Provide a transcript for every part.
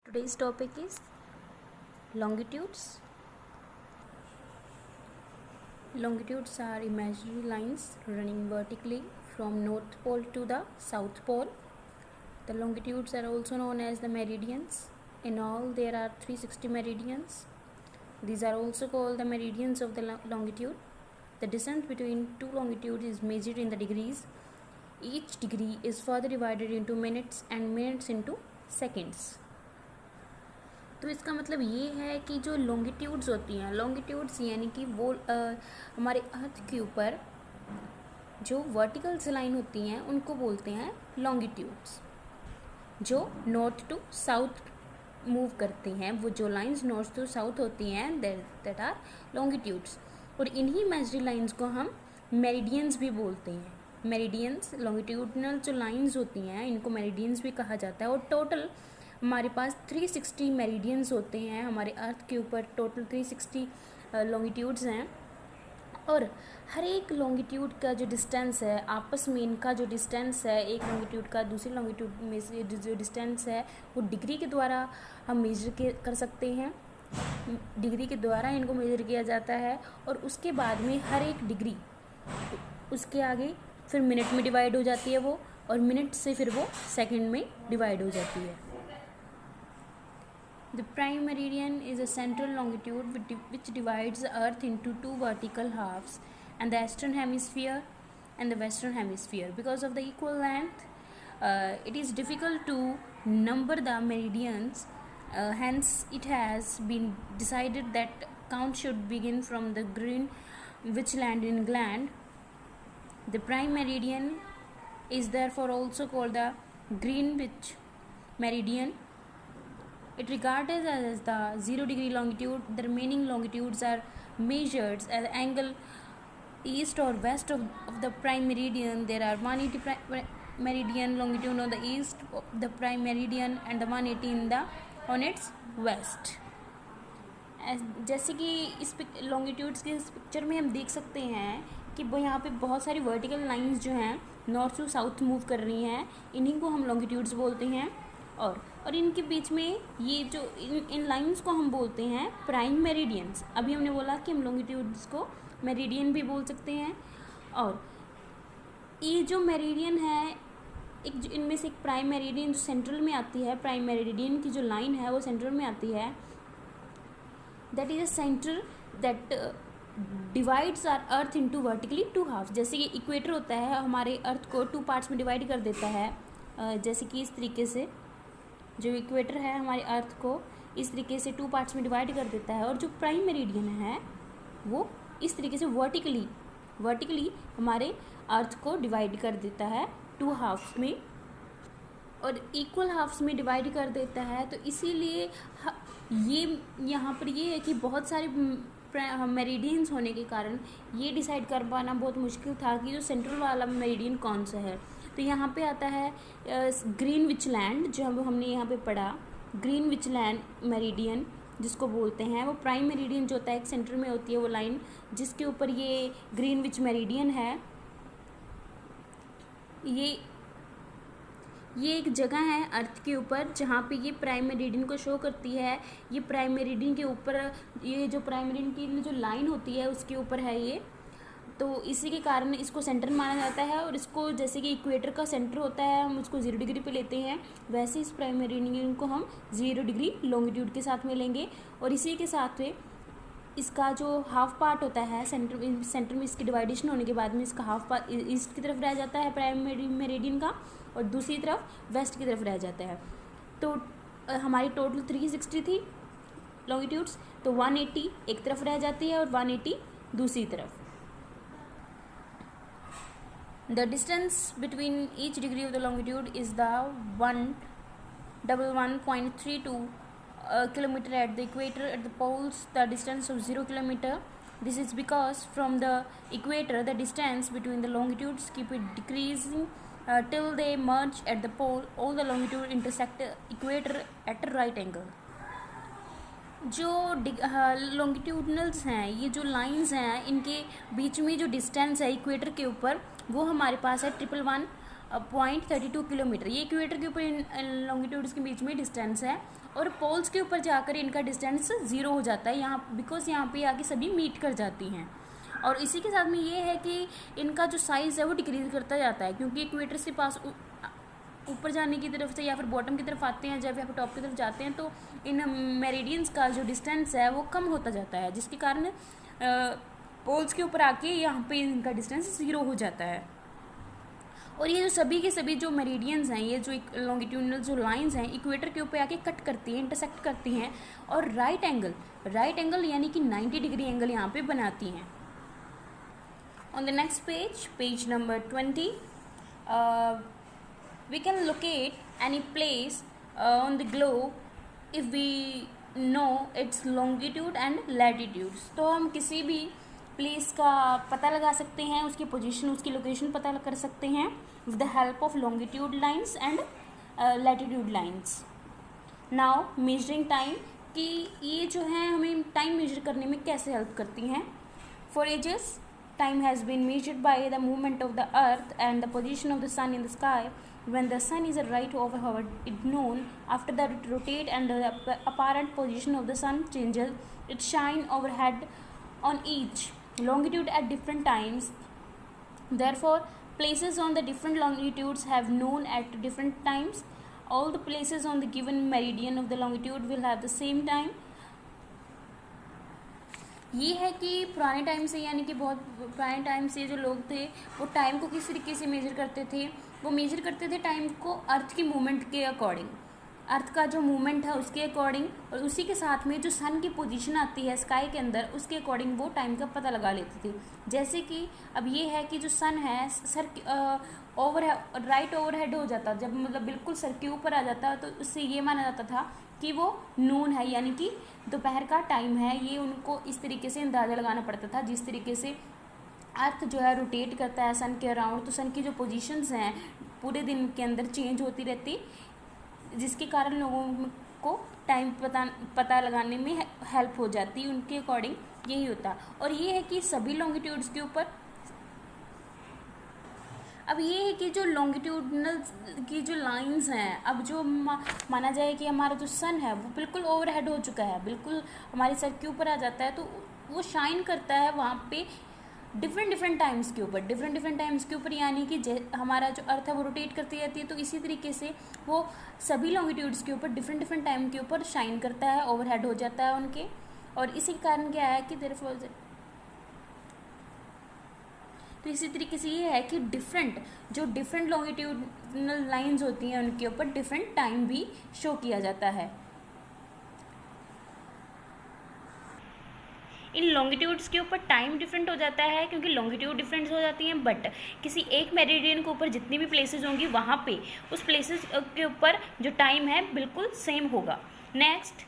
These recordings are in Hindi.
Today's topic is longitudes. Longitudes are imaginary lines running vertically from North Pole to the South Pole. The longitudes are also known as the meridians. In all, there are 360 meridians. These are also called the meridians of the longitude. The distance between two longitudes is measured in the degrees. Each degree is further divided into minutes and minutes into seconds. तो इसका मतलब ये है कि जो लॉन्गिट्यूड्स होती हैं, लॉन्गिट्यूड्स यानी कि वो हमारे अर्थ के ऊपर जो वर्टिकल्स लाइन होती हैं उनको बोलते हैं लॉन्गिट्यूड्स, जो नॉर्थ टू साउथ मूव करते हैं। वो जो लाइंस नॉर्थ टू साउथ होती हैं दैट आर लॉन्गिट्यूड्स। और इन्हीं इमेजिनरी लाइंस को हम मेरिडियंस भी बोलते हैं। मेरिडियंस लॉन्गिट्यूडनल जो लाइंस होती हैं इनको मेरिडियंस भी कहा जाता है। और टोटल हमारे पास 360 मेरिडियंस होते हैं। हमारे अर्थ के ऊपर टोटल 360 लॉन्गिट्यूड्स हैं। और हर एक लॉन्गिट्यूड का जो डिस्टेंस है, आपस में इनका जो डिस्टेंस है, एक लॉन्गिट्यूड का दूसरी लॉन्गिट्यूड में से जो डिस्टेंस है वो डिग्री के द्वारा हम मेजर कर सकते हैं। डिग्री के द्वारा इनको मेजर किया जाता है। और उसके बाद में हर एक डिग्री उसके आगे फिर मिनट में डिवाइड हो जाती है वो, और मिनट से फिर वो सेकंड में डिवाइड हो जाती है। The prime meridian is a central longitude which divides the earth into two vertical halves, and the eastern hemisphere and the western hemisphere. Because of the equal length, it is difficult to number the meridians. Hence, it has been decided that count should begin from the Greenwich land in England. The prime meridian is therefore also called the Greenwich meridian. It regarded as the 0 degree longitude. The remaining longitudes are measured at the angle east or west of the prime meridian. There are 180 meridian longitude on the east of the prime meridian and the 180 on its west. जैसे कि इस लॉन्गिट्यूड्स के इस पिक्चर में हम देख सकते हैं कि वो यहाँ पे बहुत सारी वर्टिकल लाइंस जो हैं नॉर्थ टू साउथ मूव कर रही हैं, इन्हीं को हम लॉन्गिट्यूड्स बोलते हैं। और इनके बीच में ये जो इन लाइंस को हम बोलते हैं प्राइम मेरिडियंस। अभी हमने बोला कि हम लॉन्गिट्यूड्स को मेरिडियन भी बोल सकते हैं। और ये जो मेरिडियन है, एक इनमें से एक प्राइम मेरिडियन जो सेंट्रल में आती है, प्राइम मेरिडियन की जो लाइन है वो सेंट्रल में आती है। That is a centre that divides our earth into vertically two half. जैसे कि इक्वेटर होता है, हमारे अर्थ को टू पार्ट्स में डिवाइड कर देता है। जैसे कि इस तरीके से जो इक्वेटर है हमारे अर्थ को इस तरीके से टू पार्ट्स में डिवाइड कर देता है। और जो प्राइम मेरिडियन है वो इस तरीके से वर्टिकली हमारे अर्थ को डिवाइड कर देता है टू हाफ्स में, और इक्वल हाफ्स में डिवाइड कर देता है। तो इसीलिए ये यहाँ पर ये है कि बहुत सारे मेरिडियंस होने के कारण ये डिसाइड कर पाना बहुत मुश्किल था कि जो सेंट्रल वाला मेरिडियन कौन सा है। तो यहाँ पे आता है ग्रीनविच लैंड, जो हमने यहाँ पे पढ़ा, ग्रीनविच लैंड मेरिडियन जिसको बोलते हैं। वो प्राइम मेरिडियन जो होता है एक सेंटर में होती है वो लाइन, जिसके ऊपर ये ग्रीनविच मेरिडियन है। ये एक जगह है अर्थ के ऊपर जहाँ पे ये प्राइम मेरिडियन को शो करती है। ये प्राइम मेरिडियन के ऊपर, ये जो प्राइम मेरिडियन की जो लाइन होती है उसके ऊपर है ये। तो इसी के कारण इसको सेंटर माना जाता है। और इसको जैसे कि इक्वेटर का सेंटर होता है, हम उसको 0 डिग्री पे लेते हैं, वैसे इस प्राइम मेरिडियन को हम 0 डिग्री लॉन्गिट्यूड के साथ में लेंगे। और इसी के साथ में इसका जो हाफ पार्ट होता है सेंटर में इसकी डिवाइडेशन होने के बाद में इसका हाफ पार्ट ईस्ट की तरफ रह जाता है प्राइम मेरिडियन का, और दूसरी तरफ वेस्ट की तरफ रह जाता है। तो हमारी टोटल 360 थी लॉन्गिट्यूड्स, तो 180 एक तरफ रह जाती है और 180 दूसरी तरफ। The distance between each degree of the longitude is the 111.32 kilometer at the equator. At the poles, the distance of 0 kilometer. This is because from the equator, the distance between the longitudes keep it decreasing till they merge at the pole. All the longitude intersect equator at a right angle. जो लॉन्गिट्यूडनल्स हैं, ये जो लाइंस हैं, इनके बीच में जो डिस्टेंस है इक्वेटर के ऊपर वो हमारे पास है 111 0.32 किलोमीटर। ये इक्वेटर के ऊपर लॉन्गिट्यूड्स के बीच में डिस्टेंस है, और पोल्स के ऊपर जाकर इनका डिस्टेंस 0 हो जाता है यहाँ, बिकॉज यहाँ पे आके सभी मीट कर जाती हैं। और इसी के साथ में ये है कि इनका जो साइज़ है वो डिक्रीज़ करता जाता है, क्योंकि इक्वेटर से पास ऊपर जाने की तरफ से या फिर बॉटम की तरफ आते हैं, जब यहाँ पर टॉप की तरफ जाते हैं तो इन मेरिडियंस का जो डिस्टेंस है वो कम होता जाता है, जिसके कारण पोल्स के ऊपर आके यहाँ पे इनका डिस्टेंस 0 हो जाता है। और ये जो सभी के सभी जो मेरिडियंस हैं, ये जो लॉन्गिट्यूडनल जो लाइंस हैं इक्वेटर के ऊपर आके कट करती हैं, इंटरसेक्ट करती हैं, और राइट एंगल यानी कि 90 डिग्री एंगल यहाँ पे बनाती हैं। On the next page number 20, we can locate any place on the globe if we know its longitude and latitudes। तो हम किसी भी प्लेस का पता लगा सकते हैं, उसकी पोजीशन, उसकी लोकेशन पता कर सकते हैं with the help of longitude lines and latitude lines. Now measuring time, कि ये जो है हमें टाइम मेजर करने में कैसे हेल्प करती हैं। For ages time has been measured by the movement of the earth and the position of the sun in the sky. When the sun is right overhead, it known after that it rotate and the apparent position of the sun changes, it shine overhead on each longitude at different times. Therefore, places on the different longitudes have known at different times. All the places on the given meridian of the longitude will have the same time. ये है कि पुराने टाइम से, यानी कि बहुत पुराने टाइम से जो लोग थे वो टाइम को किस तरीके से मेजर करते थे। वो मेजर करते थे टाइम को अर्थ की मूवमेंट के अकॉर्डिंग, अर्थ का जो मूवमेंट है उसके अकॉर्डिंग, और उसी के साथ में जो सन की पोजीशन आती है स्काई के अंदर उसके अकॉर्डिंग वो टाइम का पता लगा लेते थे। जैसे कि अब ये है कि जो सन है सर राइट ओवरहेड हो जाता, जब मतलब बिल्कुल सर के ऊपर आ जाता तो उससे ये माना जाता था कि वो नून है, यानी कि दोपहर का टाइम है। ये उनको इस तरीके से अंदाज़ा लगाना पड़ता था। जिस तरीके से अर्थ जो है रोटेट करता है सन के अराउंड, तो सन की जो पोजीशंस हैं पूरे दिन के अंदर चेंज होती रहती, जिसके कारण लोगों को टाइम पता लगाने में हेल्प हो जाती, उनके अकॉर्डिंग यही होता। और ये है कि सभी लॉन्गिट्यूड्स के ऊपर, अब ये है कि जो लॉन्गिट्यूडनल की जो लाइंस हैं, अब जो माना जाए कि हमारा जो सन है वो बिल्कुल ओवरहेड हो चुका है, बिल्कुल हमारे सर के ऊपर आ जाता है, तो वो शाइन करता है वहाँ पे डिफरेंट टाइम्स के ऊपर, यानी कि हमारा जो अर्थ है वो रोटेट करती रहती है, तो इसी तरीके से वो सभी लॉन्गिट्यूड्स के ऊपर डिफरेंट टाइम के ऊपर शाइन करता है, ओवरहेड हो जाता है उनके। और इसी कारण क्या है कि तो इसी तरीके से ये है कि डिफरेंट लॉन्गिट्यूडनल लाइंस होती हैं उनके ऊपर डिफरेंट टाइम भी शो किया जाता है। इन लॉन्गिट्यूड्स के ऊपर टाइम डिफरेंट हो जाता है क्योंकि लॉन्गिट्यूड डिफरेंट हो जाती हैं, बट किसी एक मेरिडियन के ऊपर जितनी भी प्लेसेस होंगी वहाँ पे उस प्लेसेस के ऊपर जो टाइम है बिल्कुल सेम होगा। Next,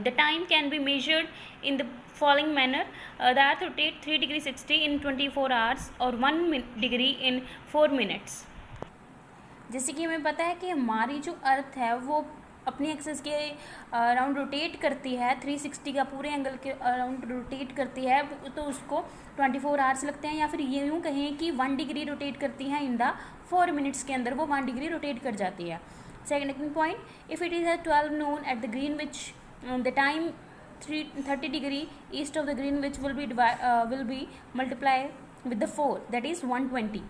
the time can be measured in the following manner. The earth rotates 3 degree 60 in 24 hours or 1 degree in 4 minutes। जैसे कि हमें पता है कि हमारी जो अर्थ है वो अपनी एक्सिस के अराउंड रोटेट करती है, 360 का पूरे एंगल के अराउंड रोटेट करती है, तो उसको 24 आवर्स लगते हैं, या फिर ये यूँ कहें कि 1 डिग्री रोटेट करती है इन द 4 मिनट्स के अंदर वो 1 डिग्री रोटेट कर जाती है। Second point, if it is at 12 noon at the Greenwich, the time 30 degree east of the Greenwich will be multiplied with the 4, that is 120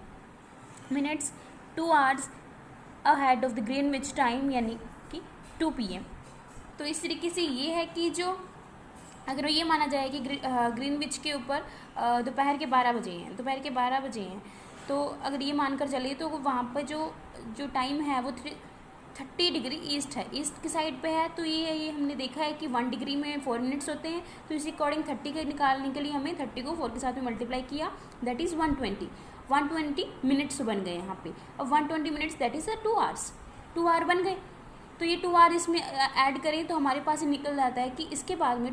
minutes, 2 hours ahead of the Greenwich time, यानी कि 2 PM। तो इस तरीके से ये है कि जो अगर ये माना जाए कि ग्रीनविच के ऊपर दोपहर के 12 बजे हैं, तो अगर ये मानकर चलिए तो वहाँ पर जो टाइम है वो 30 डिग्री ईस्ट है, ईस्ट की साइड पे है, तो ये हमने देखा है कि 1 डिग्री में 4 मिनट्स होते हैं, तो इसी अकॉर्डिंग 30 के निकालने के लिए हमें 30 को 4 के साथ में मल्टीप्लाई किया, दैट इज़ 120 मिनट्स बन गए यहाँ पे। अब 120 minutes that is 2 hours, 2 hour बन गए। तो ये 2 आवर इसमें ऐड करें तो हमारे पास निकल जाता है कि इसके बाद में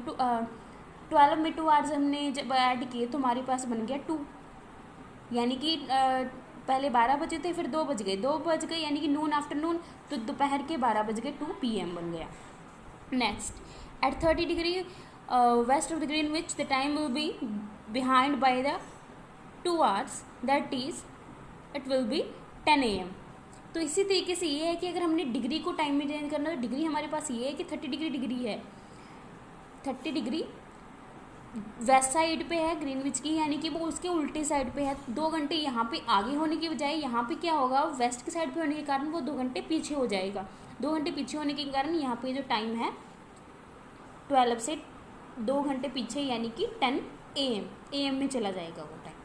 12 में 2 आवर्स हमने जब ऐड किए तो हमारे पास बन गया 2, यानी कि पहले 12 बजे थे, फिर 2 बज गए यानी कि नून आफ्टरनून, तो दोपहर के 12 बज गए, 2 PM बन गया। Next, at 30 degree west of the Greenwich the time will be behind by the 2 hours, that is it will be 10 AM। तो इसी तरीके से ये है कि अगर हमने डिग्री को टाइम में चेंज करना, तो डिग्री हमारे पास ये है कि 30 डिग्री है, 30 डिग्री वेस्ट साइड पे है ग्रीनविच की, यानी कि वो उसके उल्टे साइड पे है। 2 घंटे यहाँ पे आगे होने की बजाय यहाँ पे क्या होगा, वेस्ट की साइड पे होने के कारण वो 2 घंटे पीछे हो जाएगा। 2 घंटे पीछे होने के कारण यहाँ पे जो टाइम है 12 से 2 घंटे पीछे, यानी कि 10 AM में चला जाएगा वो टाइम।